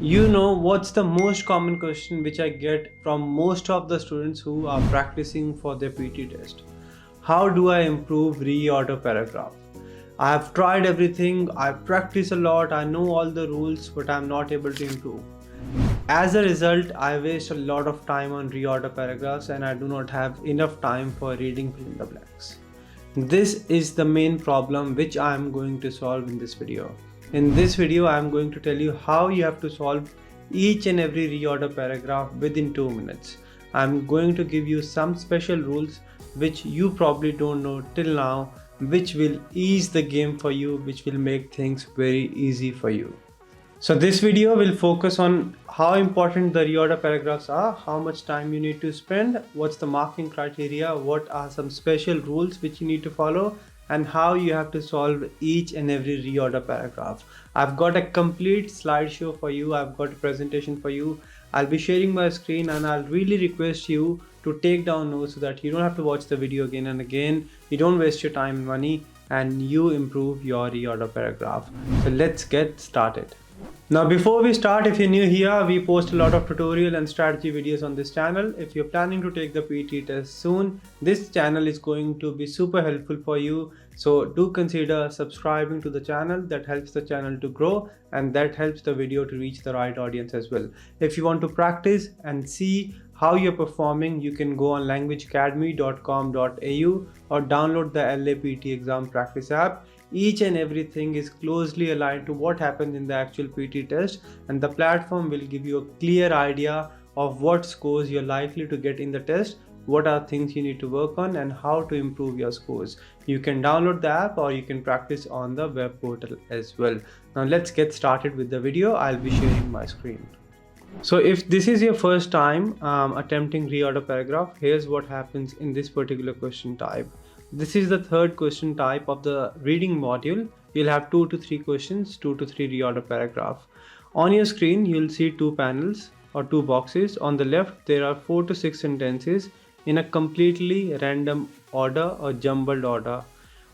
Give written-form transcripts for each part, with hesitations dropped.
You know what's the most common question which I get from most of the students who are practicing for their PT test? How do I improve reorder paragraph? I have tried everything, I practice a lot, I know all the rules, but I'm not able to improve. As a result, I waste a lot of time on reorder paragraphs and I do not have enough time for reading fill in the blanks. This is the main problem which I am going to solve in this video. In this video, I am going to tell you how you have to solve each and every reorder paragraph within 2 minutes. I am going to give you some special rules which you probably don't know till now, which will ease the game for you, which will make things very easy for you. So this video will focus on how important the reorder paragraphs are, how much time you need to spend, what's the marking criteria, what are some special rules which you need to follow, and how you have to solve each and every reorder paragraph. I've got a complete slideshow for you, I've got a presentation for you. I'll be sharing my screen and I'll really request you to take down notes so that you don't have to watch the video again and again, you don't waste your time and money, and you improve your reorder paragraph. So let's get started. Now before we start, if you're new here, we post a lot of tutorial and strategy videos on this channel. If you're planning to take the PT test soon, this channel is going to be super helpful for you. So do consider subscribing to the channel. That helps the channel to grow and that helps the video to reach the right audience as well. If you want to practice and see how you're performing, you can go on languageacademy.com.au or download the LAPT exam practice app. Each and everything is closely aligned to what happens in the actual PT test, and the platform will give you a clear idea of what scores you're likely to get in the test, what are things you need to work on, and how to improve your scores. You can download the app or you can practice on the web portal as well. Now let's get started with the video. I'll be sharing my screen. So if this is your first time attempting reorder paragraph, here's what happens in this particular question type. This is the third question type of the reading module. You'll have 2 to 3 questions, 2 to 3 reorder paragraph. On your screen, you'll see 2 panels or 2 boxes. On the left, there are 4 to 6 sentences in a completely random order or jumbled order.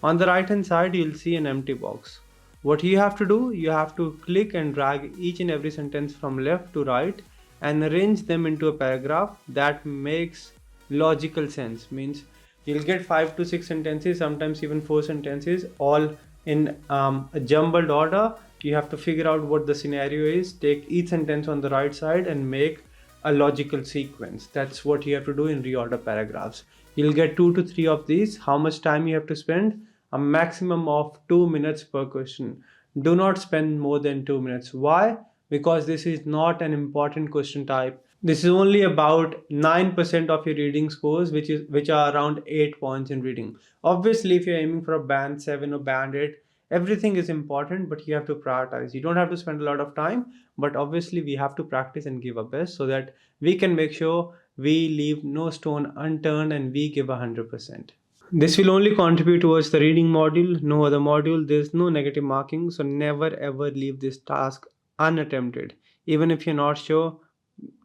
On the right hand side, you'll see an empty box. What you have to do, you have to click and drag each and every sentence from left to right and arrange them into a paragraph that makes logical sense. Means you'll get 5 to 6 sentences, sometimes even 4 sentences, all in a jumbled order. You have to figure out what the scenario is, take each sentence on the right side and make a logical sequence. That's what you have to do in reorder paragraphs. You'll get 2 to 3 of these. How much time you have to spend? A maximum of 2 minutes per question. Do not spend more than 2 minutes. Why? Because this is not an important question type. This is only about 9% of your reading scores, which are around 8 points in reading. Obviously, if you're aiming for a band 7 or band 8, everything is important, but you have to prioritize. You don't have to spend a lot of time, but obviously we have to practice and give our best so that we can make sure we leave no stone unturned and we give 100%. This will only contribute towards the reading module, no other module. There's no negative marking, so never ever leave this task unattempted. Even if you're not sure,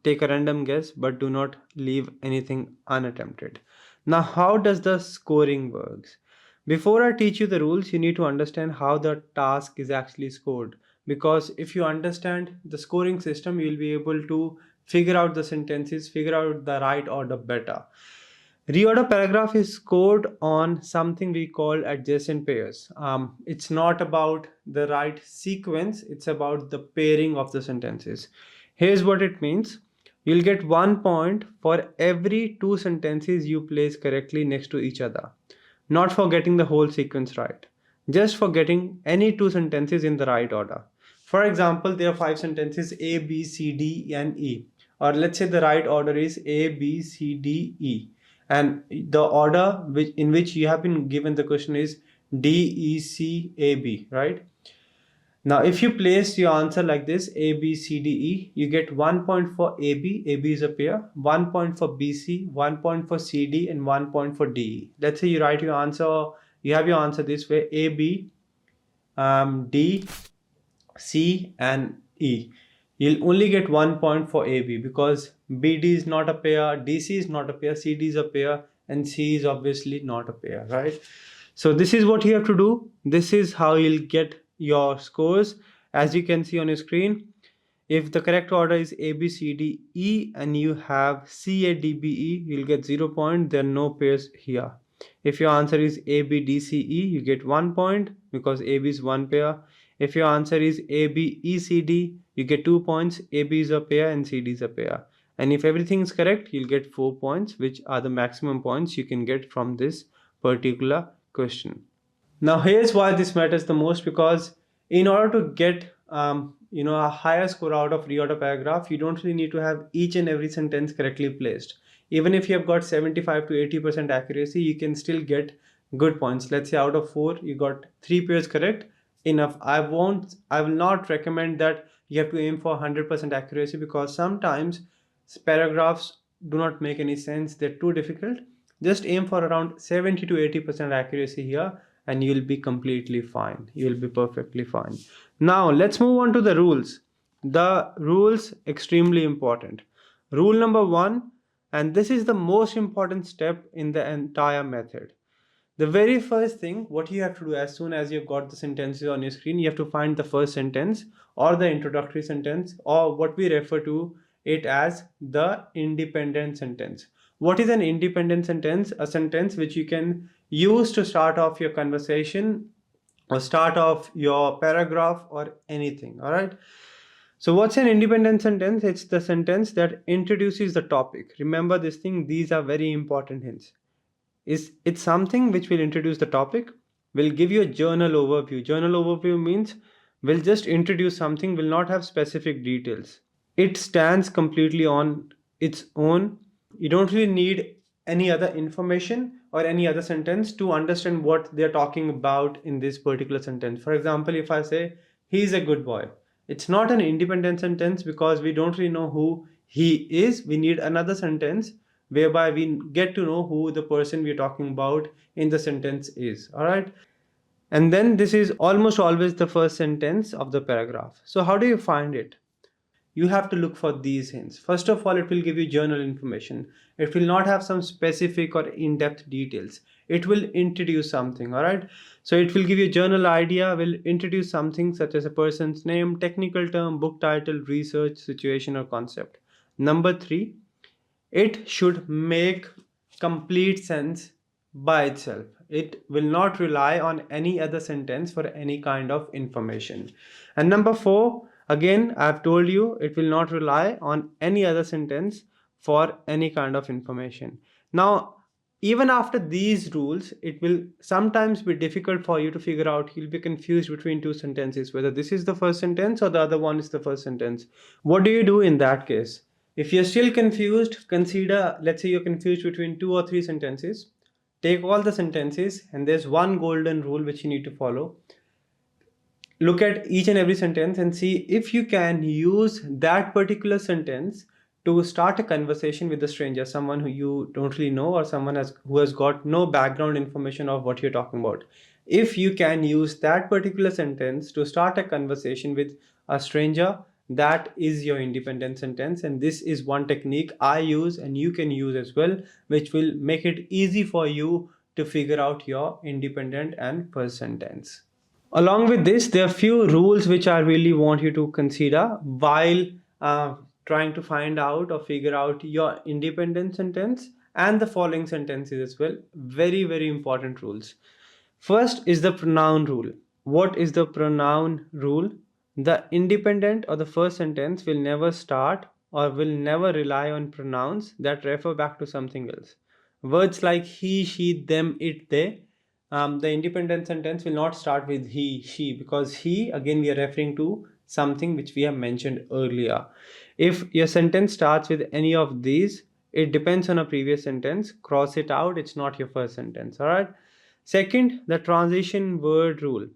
take a random guess, but do not leave anything unattempted. Now, how does the scoring works? Before I teach you the rules, you need to understand how the task is actually scored. Because if you understand the scoring system, you'll be able to figure out the sentences, figure out the right order better. Reorder paragraph is scored on something we call adjacent pairs. It's not about the right sequence, it's about the pairing of the sentences. Here's what it means. You'll get 1 point for every 2 sentences you place correctly next to each other. Not for getting the whole sequence right, just for getting any 2 sentences in the right order. For example, there are 5 sentences A, B, C, D, and E. Or let's say the right order is A, B, C, D, E. And the order in which you have been given the question is D, E, C, A, B, right? Now, if you place your answer like this, A, B, C, D, E, you get 1 point for AB. AB is a pair. 1 point for BC, 1 point for CD, and 1 point for DE. Let's say you write your answer, you have your answer this way, A, B, D, C, and E. You'll only get 1 point for AB because BD is not a pair, DC is not a pair, CD is a pair, and C is obviously not a pair, right? So this is what you have to do. This is how you'll get your scores. As you can see on your screen, If the correct order is A, B, C, D, E and you have C, A, D, B, E, you'll get 0 point. There are no pairs here. If your answer is A, B, D, C, E, you get 1 point because A, B is one pair. If your answer is A, B, E, C, D, you get 2 points. A, B is a pair and C, D is a pair. And if everything is correct, you'll get 4 points, which are the maximum points you can get from this particular question. Now here's why this matters the most, because in order to get a higher score out of reorder paragraph, you don't really need to have each and every sentence correctly placed. Even if you have got 75 to 80% accuracy, you can still get good points. Let's say out of 4 you got 3 pairs correct, enough. I will not recommend that you have to aim for 100% accuracy, because sometimes paragraphs do not make any sense, they're too difficult. Just aim for around 70 to 80% accuracy here and you'll be completely fine. You'll be perfectly fine. Now let's move on to the rules. The rules extremely important. Rule number 1, and this is the most important step in the entire method. The very first thing what you have to do, as soon as you've got the sentences on your screen, you have to find the first sentence or the introductory sentence, or what we refer to it as the independent sentence. What is an independent sentence? A sentence which you can use to start off your conversation or start off your paragraph or anything. All right. So what's an independent sentence? It's the sentence that introduces the topic. Remember this thing, these are very important hints. It's something which will introduce the topic, will give you a journal overview. Journal overview means will just introduce something, will not have specific details. It stands completely on its own. You don't really need any other information or any other sentence to understand what they're talking about in this particular sentence. For example, if I say he's a good boy, it's not an independent sentence because we don't really know who he is. We need another sentence whereby we get to know who the person we're talking about in the sentence is. All right. And then this is almost always the first sentence of the paragraph. So how do you find it? You have to look for these hints. First of all, it will give you journal information. It will not have some specific or in-depth details. It will introduce something. All right. So it will give you journal idea, will introduce something such as a person's name, technical term, book title, research, situation, or concept. Number 3, it should make complete sense by itself. It will not rely on any other sentence for any kind of information. And number 4, again, I've told you it will not rely on any other sentence for any kind of information. Now, even after these rules, it will sometimes be difficult for you to figure out. You'll be confused between two sentences, whether this is the first sentence or the other one is the first sentence. What do you do in that case? If you're still confused, consider, let's say you're confused between 2 or 3 sentences. Take all the sentences and there's one golden rule which you need to follow. Look at each and every sentence and see if you can use that particular sentence to start a conversation with a stranger, someone who you don't really know, or someone who has got no background information of what you're talking about. If you can use that particular sentence to start a conversation with a stranger, that is your independent sentence. And this is one technique I use and you can use as well, which will make it easy for you to figure out your independent and first sentence. Along with this, there are few rules which I really want you to consider while trying to find out or figure out your independent sentence and the following sentences as well. Very, very important rules. First is the pronoun rule. What is the pronoun rule? The independent or the first sentence will never start or will never rely on pronouns that refer back to something else. Words like he, she, them, it, they. The independent sentence will not start with he, she, because he, again, we are referring to something which we have mentioned earlier. If your sentence starts with any of these, it depends on a previous sentence. Cross it out. It's not your first sentence. All right. Second, the transition word rule.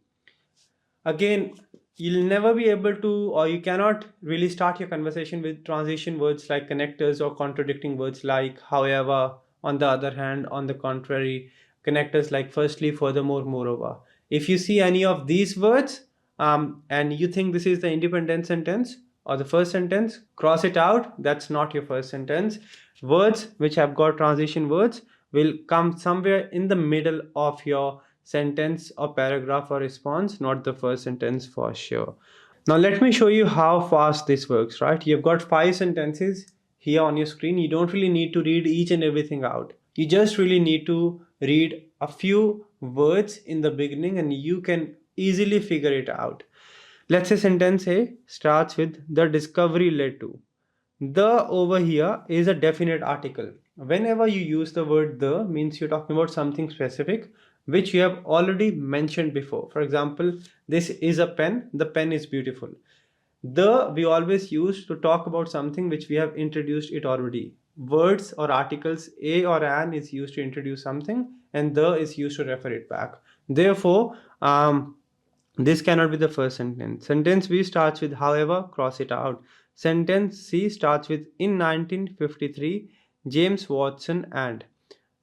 Again, you'll never be able to, or you cannot really start your conversation with transition words like connectors or contradicting words like however, on the other hand, on the contrary, connectors like firstly, furthermore, moreover. If you see any of these words and you think this is the independent sentence or the first sentence, cross it out. That's not your first sentence. Words which have got transition words will come somewhere in the middle of your sentence or paragraph or response, not the first sentence for sure. Now let me show you how fast this works, right? You've got 5 sentences here on your screen. You don't really need to read each and everything out. You just really need to read a few words in the beginning and you can easily figure it out. Let's say sentence A starts with the discovery led to. The over here is a definite article. Whenever you use the word the means you're talking about something specific which you have already mentioned before. For example, this is a pen, the pen is beautiful. The we always use to talk about something which we have introduced it already. Words or articles a or an is used to introduce something and the is used to refer it back. Therefore, this cannot be the first sentence. Sentence B starts with however, cross it out. Sentence C starts with in 1953, James Watson and.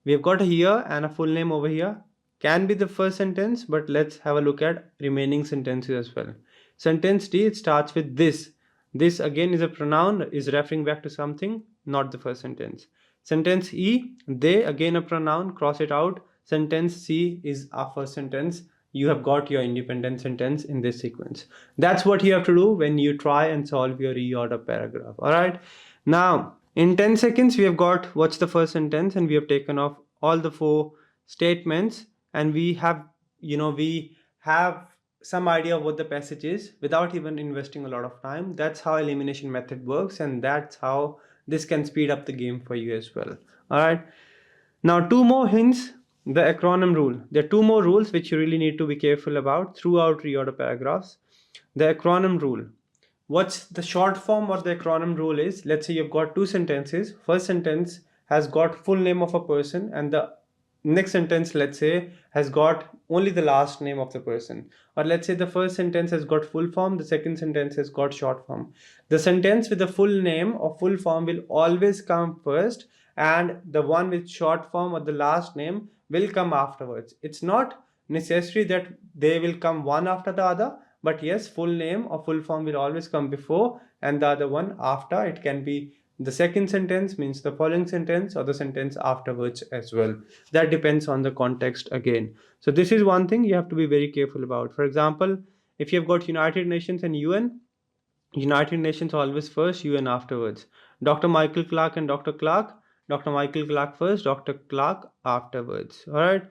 We have got a here and a full name over here. Can be the first sentence, but let's have a look at remaining sentences as well. Sentence D, it starts with this. This again is a pronoun, is referring back to something, not the first sentence. Sentence E, they, again a pronoun, cross it out. Sentence C is our first sentence. You have got your independent sentence in this sequence. That's what you have to do when you try and solve your reorder paragraph. All right. Now, in 10 seconds, we have got what's the first sentence and we have taken off all the 4 statements and we have, we have some idea of what the passage is without even investing a lot of time. That's how elimination method works and that's how this can speed up the game for you as well. All right. Now, 2 more hints. The acronym rule. There are 2 more rules which you really need to be careful about throughout reorder paragraphs. The acronym rule. What's the short form or the acronym rule is? Let's say you've got 2 sentences. First sentence has got full name of a person and the next sentence, let's say, has got only the last name of the person. Or let's say the first sentence has got full form, the second sentence has got short form. The sentence with the full name or full form will always come first and the one with short form or the last name will come afterwards. It's not necessary that they will come one after the other, but yes, full name or full form will always come before and the other one after. It can be the second sentence, means the following sentence, or the sentence afterwards as well. That depends on the context again. So this is one thing you have to be very careful about. For example, if you have got United Nations and UN, United Nations always first, UN afterwards. Dr. Michael Clark and Dr. Clark, Dr. Michael Clark first, Dr. Clark afterwards. All right.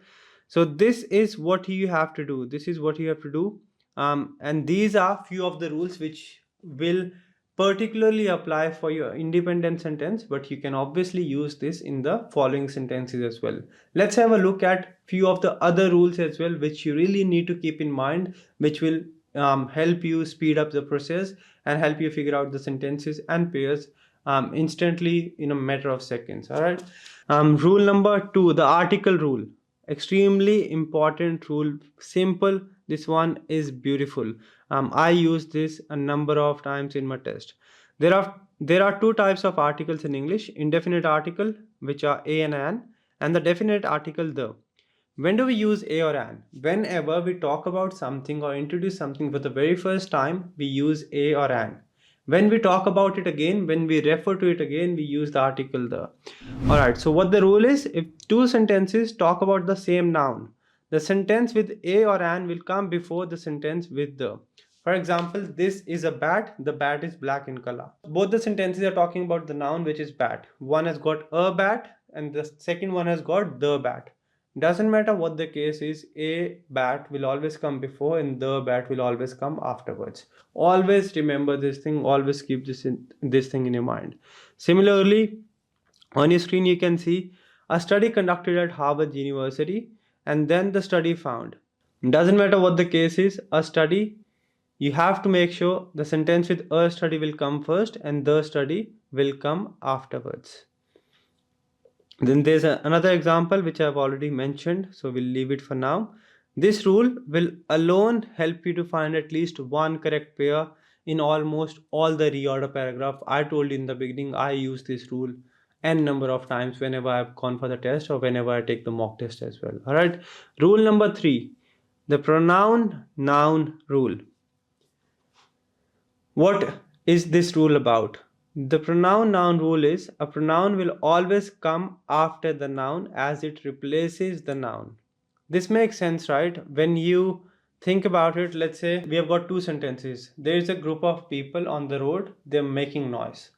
So this is what you have to do. This is what you have to do. And these are few of the rules which will particularly apply for your independent sentence, but you can obviously use this in the following sentences as well. Let's have a look at few of the other rules as well, which you really need to keep in mind, which will help you speed up the process and help you figure out the sentences and pairs instantly in a matter of seconds. All right. Rule number 2, the article rule. Extremely important rule. Simple. This one is beautiful. I use this a number of times in my test. There are 2 types of articles in English: indefinite article, which are a and an, and the definite article the. When do we use a or an? Whenever we talk about something or introduce something for the very first time, we use a or an. When we talk about it again, when we refer to it again, we use the article the. Alright, so what the rule is, if 2 sentences talk about the same noun, the sentence with a or an will come before the sentence with the. For example, this is a bat, the bat is black in color. Both the sentences are talking about the noun which is bat. One has got a bat and the second one has got the bat. Doesn't matter what the case is, a bat will always come before and the bat will always come afterwards. Always remember this thing, always keep this thing in your mind. Similarly, on your screen you can see a study conducted at Harvard University and then the study found. Doesn't matter what the case is, a study, you have to make sure the sentence with a study will come first and the study will come afterwards. Then there's another example which I've already mentioned, so we'll leave it for now. This rule will alone help you to find at least one correct pair in almost all the reorder paragraph. I told you in the beginning, I use this rule n number of times whenever I've gone for the test or whenever I take the mock test as well. All right. Rule number 3, the pronoun-noun rule. What is this rule about? The pronoun-noun rule is a pronoun will always come after the noun as it replaces the noun. This makes sense, right? When you Think about it. Let's say we have got two sentences. There is a group of people on the road, they're making noise.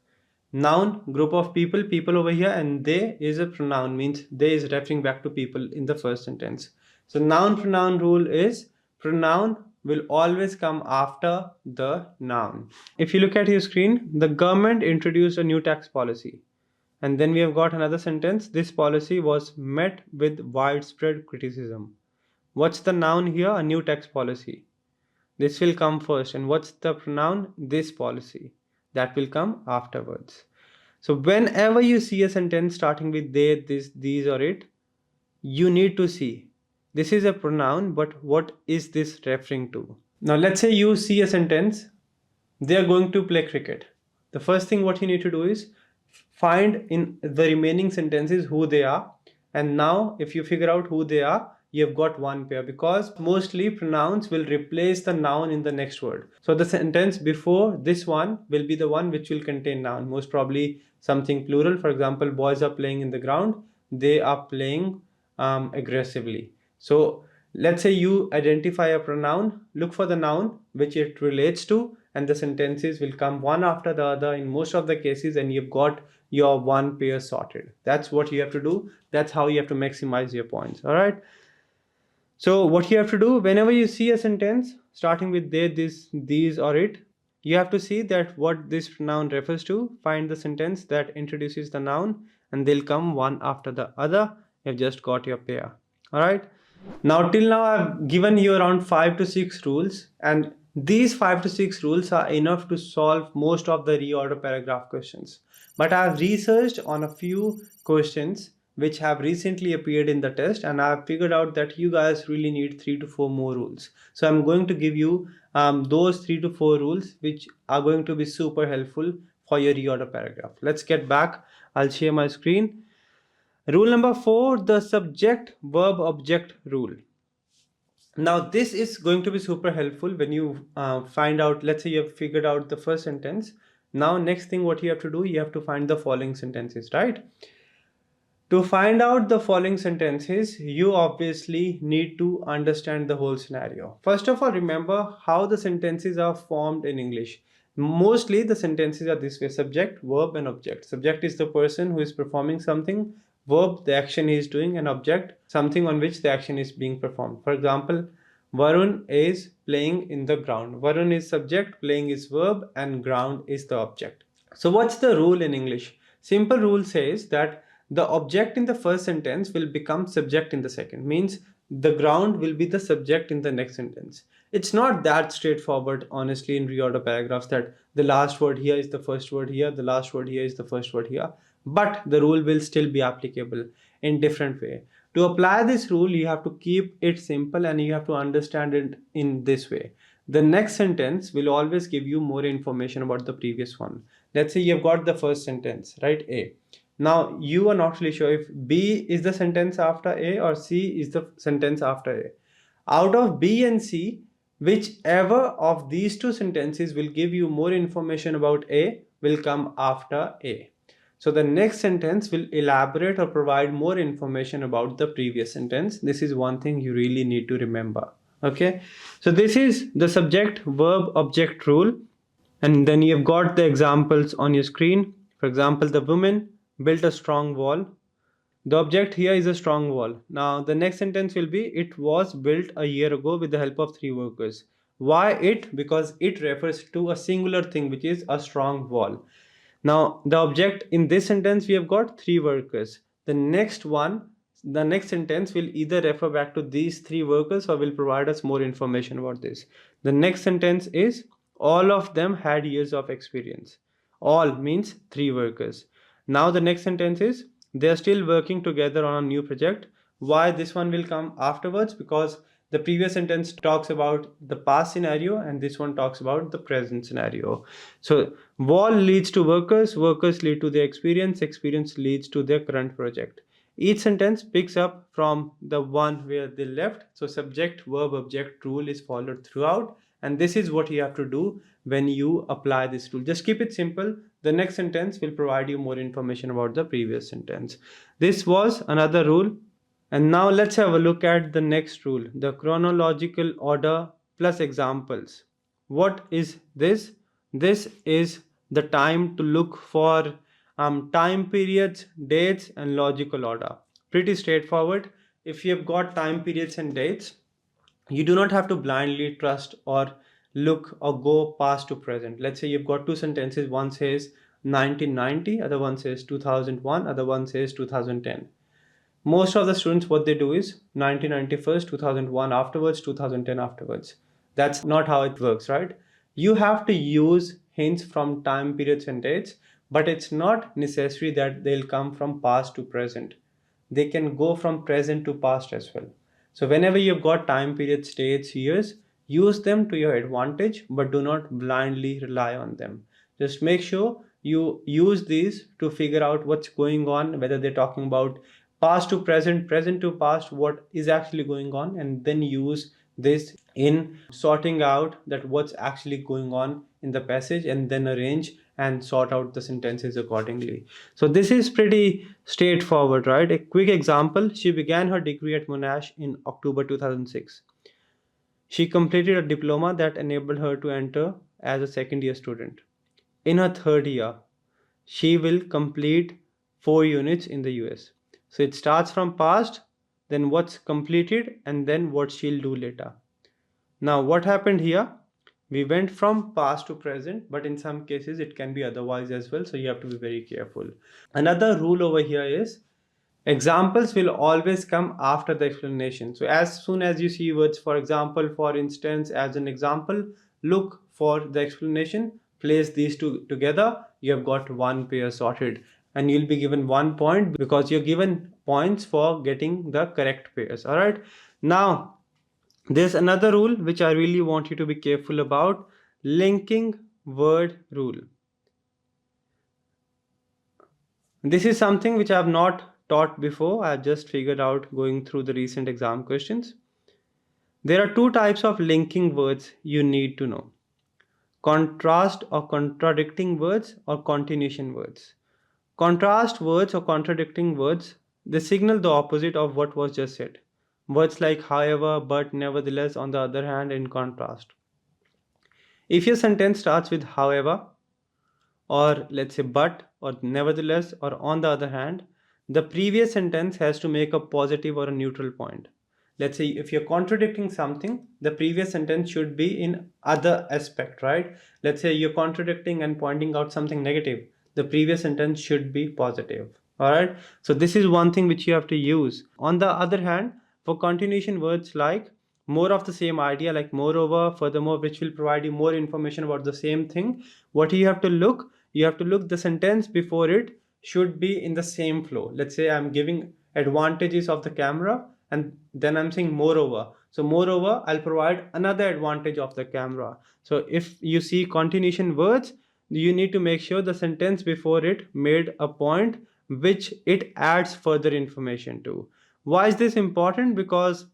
Noun, group of people, people over here, and they is a pronoun, means they is referring back to people in the first sentence. So noun pronoun rule is pronoun will always come after the noun. If you look at your screen, the government introduced a new tax policy. And then we have got another sentence. This policy was met with widespread criticism. What's the noun here? A new tax policy. This will come first. And what's the pronoun? This policy. That will come afterwards. So whenever you see a sentence starting with they, this, these, or it, you need to see this is a pronoun, but what is this referring to? Now let's say you see a sentence, they are going to play cricket. The first thing what you need to do is find in the remaining sentences who they are. And now if you figure out who they are, you have got one pair, because mostly pronouns will replace the noun in the next word. So the sentence before this one will be the one which will contain noun, most probably something plural. For example, boys are playing in the ground, they are playing aggressively. So let's say you identify a pronoun, look for the noun which it relates to, and the sentences will come one after the other in most of the cases, and you've got your one pair sorted. That's what you have to do. That's how you have to maximize your points. All right. So what you have to do, whenever you see a sentence starting with they, this, these, or it, you have to see that what this noun refers to, find the sentence that introduces the noun, and they'll come one after the other. You've just got your pair. All right. Now till now I've given you around 5 to 6 rules, and these 5 to 6 rules are enough to solve most of the reorder paragraph questions. But I've researched on a few questions which have recently appeared in the test, and I've figured out that you guys really need 3 to 4 more rules. So I'm going to give you those 3 to 4 rules which are going to be super helpful for your reorder paragraph. Let's get back. I'll share my screen. Rule number 4, the subject-verb-object rule. Now this is going to be super helpful when you find out, let's say you have figured out the first sentence. Now next thing what you have to do, you have to find the following sentences, right? To find out the following sentences, you obviously need to understand the whole scenario. First of all, remember how the sentences are formed in English. Mostly the sentences are this way: subject, verb, and object. Subject is the person who is performing something, verb, the action he is doing, and object, something on which the action is being performed. For example, Varun is playing in the ground. Varun is subject, playing is verb, and ground is the object. So what's the rule in English? Simple rule says that the object in the first sentence will become subject in the second, means the ground will be the subject in the next sentence. It's not that straightforward, honestly, in reorder paragraphs, that the last word here is the first word here, the last word here is the first word here, but the rule will still be applicable in different way. To apply this rule, you have to keep it simple and you have to understand it in this way. The next sentence will always give you more information about the previous one. Let's say you've got the first sentence, right? A. Now you are not really sure if B is the sentence after A or C is the sentence after A. Out of B and C, whichever of these two sentences will give you more information about A will come after A. So the next sentence will elaborate or provide more information about the previous sentence. This is one thing you really need to remember. Okay, so this is the subject verb object rule, and then you've got the examples on your screen. For example, the woman built a strong wall. The object here is a strong wall. Now the next sentence will be, it was built a year ago with the help of 3 workers. Why it? Because it refers to a singular thing, which is a strong wall. Now the object in this sentence, we have got 3 workers. The next sentence will either refer back to these 3 workers or will provide us more information about this. The next sentence is, all of them had years of experience. All means 3 workers. Now the next sentence is, they are still working together on a new project. Why this one will come afterwards? Because the previous sentence talks about the past scenario and this one talks about the present scenario. So wall leads to workers, workers lead to their experience, experience leads to their current project. Each sentence picks up from the one where they left. So subject verb object rule is followed throughout, and this is what you have to do when you apply this rule. Just keep it simple. The next sentence will provide you more information about the previous sentence. This was another rule. And now let's have a look at the next rule, the chronological order plus examples. What is this? This is the time to look for time periods, dates, and logical order. Pretty straightforward. If you've got time periods and dates, you do not have to blindly trust or look or go past to present. Let's say you've got two sentences, one says 1990, other one says 2001, other one says 2010. Most of the students, what they do is 1990 first, 2001 afterwards, 2010 afterwards. That's not how it works, right? You have to use hints from time periods and dates, but it's not necessary that they'll come from past to present. They can go from present to past as well. So whenever you've got time periods, dates, years, use them to your advantage, but do not blindly rely on them. Just make sure you use these to figure out what's going on, whether they're talking about past to present, present to past, what is actually going on, and then use this in sorting out that what's actually going on in the passage, and then arrange and sort out the sentences accordingly. So this is pretty straightforward, right? A quick example: she began her degree at Monash in October 2006. She completed a diploma that enabled her to enter as a second year student. In her third year, she will complete 4 units in the US. So it starts from past, then what's completed, and then what she'll do later. Now, what happened here? We went from past to present, but in some cases it can be otherwise as well. So you have to be very careful. Another rule over here is examples will always come after the explanation. So as soon as you see words, for example, for instance, as an example, look for the explanation, place these two together, you have got one pair sorted, and you'll be given 1 point because you're given points for getting the correct pairs. All right. Now, there's another rule which I really want you to be careful about: linking word rule. This is something which I have not taught before. I have just figured out going through the recent exam questions. There are two types of linking words you need to know: contrast or contradicting words, or continuation words. Contrast words or contradicting words, they signal the opposite of what was just said. Words like however, but, nevertheless, on the other hand, in contrast. If your sentence starts with however, or let's say but, or nevertheless, or on the other hand, the previous sentence has to make a positive or a neutral point. Let's say if you're contradicting something, the previous sentence should be in other aspect, right? Let's say you're contradicting and pointing out something negative, the previous sentence should be positive. All right, so this is one thing which you have to use. On the other hand, for continuation words like more of the same idea, like moreover, furthermore, which will provide you more information about the same thing, what you have to look, the sentence before it should be in the same flow. Let's say I'm giving advantages of the camera, and then I'm saying moreover, so moreover I'll provide another advantage of the camera. So if you see continuation words, you need to make sure the sentence before it made a point which it adds further information to. Why is this important? Because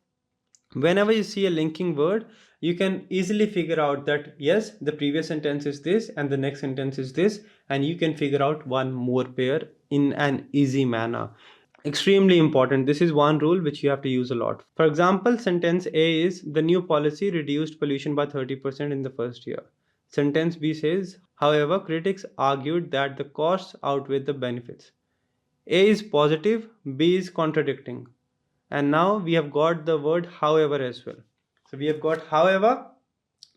whenever you see a linking word, you can easily figure out that yes, the previous sentence is this and the next sentence is this, and you can figure out one more pair in an easy manner. Extremely important. This is one rule which you have to use a lot. For example, sentence A is the new policy reduced pollution by 30% in the first year. Sentence B says, however, critics argued that the costs outweigh the benefits. A is positive, B is contradicting. And now we have got the word however as well. So we have got however,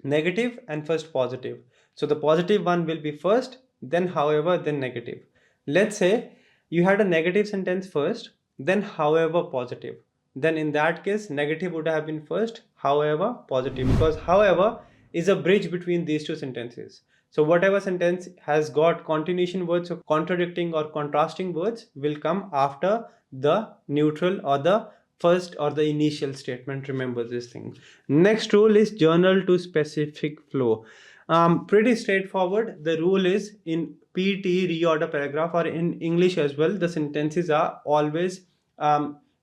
negative, and first positive. So the positive one will be first, then however, then negative. Let's say you had a negative sentence first, then however positive. Then in that case, negative would have been first, however positive, because however is a bridge between these two sentences. So whatever sentence has got continuation words or contradicting or contrasting words will come after the neutral or the first or the initial statement. Remember this thing. Next rule is journal to specific flow. Pretty straightforward. The rule is in PTE Reorder Paragraph, or in English as well, the sentences are always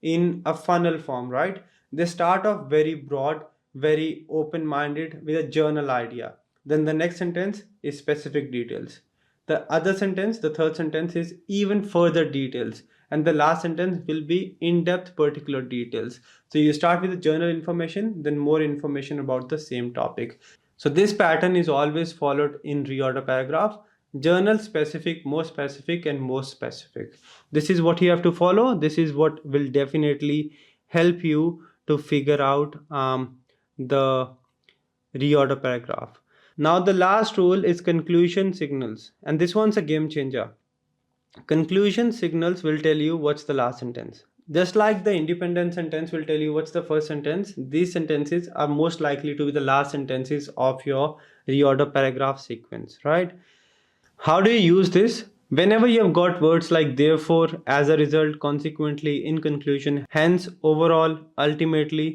in a funnel form, right? They start off very broad, very open-minded with a journal idea. Then the next sentence is specific details. The other sentence, the third sentence, is even further details, and the last sentence will be in-depth particular details. So you start with the general information, then more information about the same topic. So this pattern is always followed in reorder paragraph: journal specific, more specific, and more specific. This is what you have to follow. This is what will definitely help you to figure out the reorder paragraph. Now the last rule is conclusion signals, and this one's a game changer. Conclusion signals will tell you what's the last sentence. Just like the independent sentence will tell you what's the first sentence, these sentences are most likely to be the last sentences of your reorder paragraph sequence, right? How do you use this? Whenever you have got words like therefore, as a result, consequently, in conclusion, hence, overall, ultimately,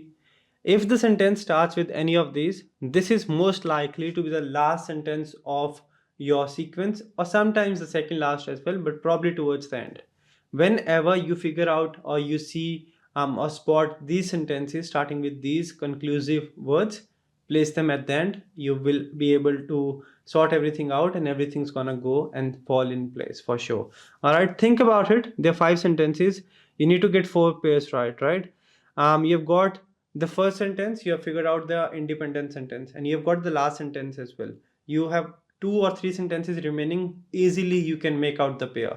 if the sentence starts with any of these, this is most likely to be the last sentence of your sequence, or sometimes the second last as well, but probably towards the end. Whenever you figure out or you see or spot these sentences starting with these conclusive words, place them at the end. You will be able to sort everything out and everything's gonna go and fall in place for sure. All right, think about it. There are 5 sentences. You need to get 4 pairs right? You've got the first sentence, you have figured out the independent sentence, and you've got the last sentence as well. You have 2 or 3 sentences remaining. Easily you can make out the pair.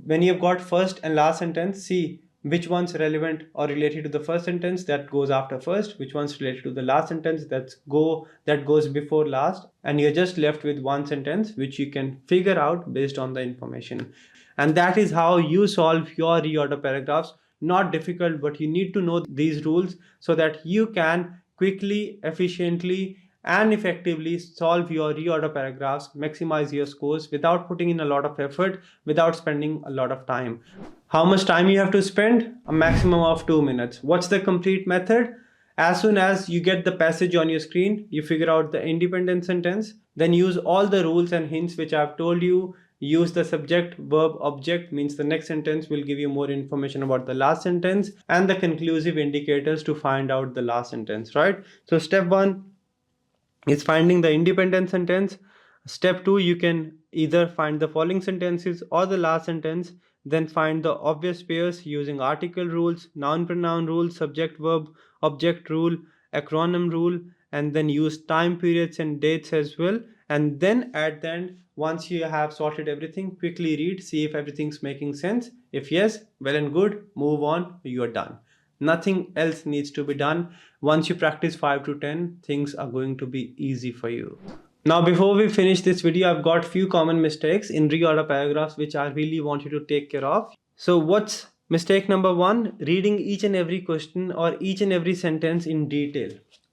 When you've got first and last sentence, see which one's relevant or related to the first sentence, that goes after first, which one's related to the last sentence, that goes before last, and you're just left with one sentence which you can figure out based on the information. And that is how you solve your reorder paragraphs. Not difficult, but you need to know these rules so that you can quickly, efficiently, and effectively solve your reorder paragraphs, maximize your scores without putting in a lot of effort, without spending a lot of time. How much time you have to spend? A maximum of 2 minutes. What's the complete method? As soon as you get the passage on your screen, you figure out the independent sentence, then use all the rules and hints which I've told you. Use the subject verb object, means the next sentence will give you more information about the last sentence, and the conclusive indicators to find out the last sentence, right? So step 1 is finding the independent sentence. Step 2, you can either find the following sentences or the last sentence, then find the obvious pairs using article rules, noun pronoun rule, subject verb object rule, acronym rule, and then use time periods and dates as well. And then at the end, once you have sorted everything, quickly read, see if everything's making sense. If yes, well and good, move on, you are done. Nothing else needs to be done. Once you practice 5 to 10, things are going to be easy for you. Now, before we finish this video, I've got few common mistakes in reorder paragraphs which I really want you to take care of. So what's mistake number 1? Reading each and every question or each and every sentence in detail.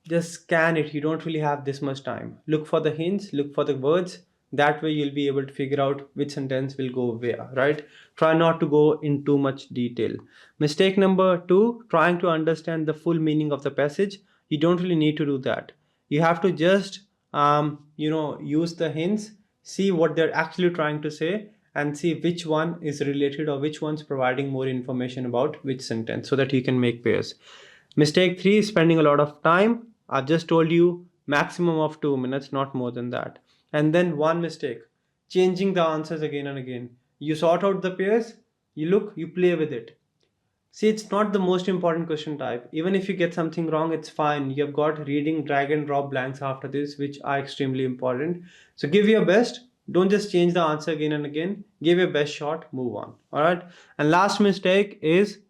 Just scan it. You don't really have this much time. Look for the hints, look for the words. That way you'll be able to figure out which sentence will go where, right? Try not to go in too much detail. Mistake number 2, trying to understand the full meaning of the passage. You don't really need to do that. You have to just use the hints, see what they're actually trying to say, and see which one is related or which one's providing more information about which sentence, so that you can make pairs. Mistake 3 is spending a lot of time. I've just told you maximum of 2 minutes, not more than that. And then one mistake, changing the answers again and again. You sort out the pairs, you look, you play with it. See, it's not the most important question type. Even if you get something wrong, it's fine. You've got reading, drag and drop blanks after this, which are extremely important. So give your best. Don't just change the answer again and again. Give your best shot, move on. All right. And last mistake is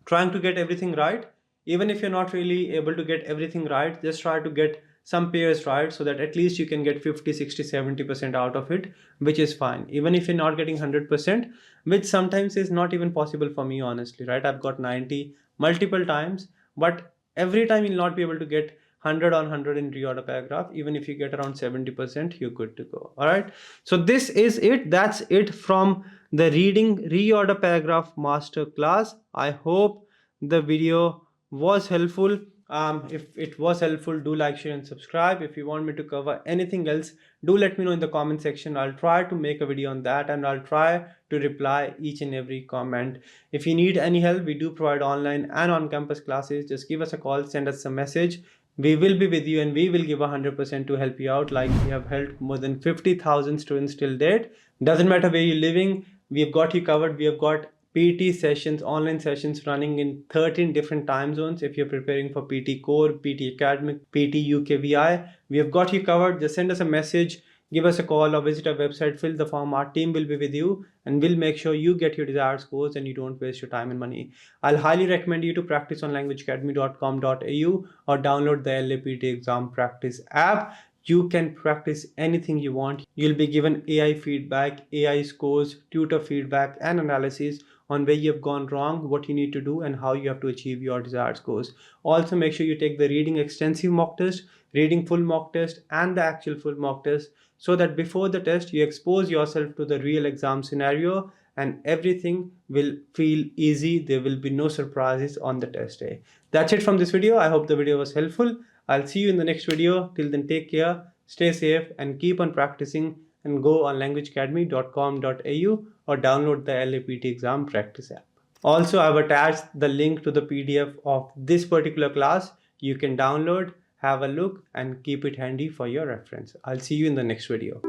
trying to get everything right. Even if you're not really able to get everything right, just try to get some pairs right, so that at least you can get 50, 60, 70% out of it, which is fine. Even if you're not getting 100%, which sometimes is not even possible for me, honestly, right? I've got 90 multiple times, but every time you'll not be able to get 100 on 100 in reorder paragraph. Even if you get around 70%, you're good to go. All right. So this is it. That's it from the reading reorder paragraph master class. I hope the video was helpful. If it was helpful, do like, share and subscribe. If you want me to cover anything else, do let me know in the comment section. I'll try to make a video on that, and I'll try to reply each and every comment. If you need any help, we do provide online and on campus classes. Just give us a call, send us a message. We will be with you and we will give 100% to help you out, like we have helped more than 50,000 students till date. Doesn't matter where you're living, we have got you covered. We have got PT sessions, online sessions running in 13 different time zones. If you're preparing for PT Core, PT Academic, PT UKVI, we have got you covered. Just send us a message, give us a call, or visit our website, fill the form. Our team will be with you and we'll make sure you get your desired scores and you don't waste your time and money. I'll highly recommend you to practice on languageacademy.com.au or download the LAPT exam practice app. You can practice anything you want. You'll be given AI feedback, AI scores, tutor feedback, and analysis on where you've gone wrong, what you need to do, and how you have to achieve your desired scores. Also, make sure you take the reading extensive mock test, reading full mock test, and the actual full mock test, so that before the test, you expose yourself to the real exam scenario and everything will feel easy. There will be no surprises on the test day. That's it from this video. I hope the video was helpful. I'll see you in the next video. Till then, take care, stay safe, and keep on practicing. And go on languageacademy.com.au or download the LAPT exam practice app. Also, I've attached the link to the PDF of this particular class. You can download, have a look, and keep it handy for your reference. I'll see you in the next video.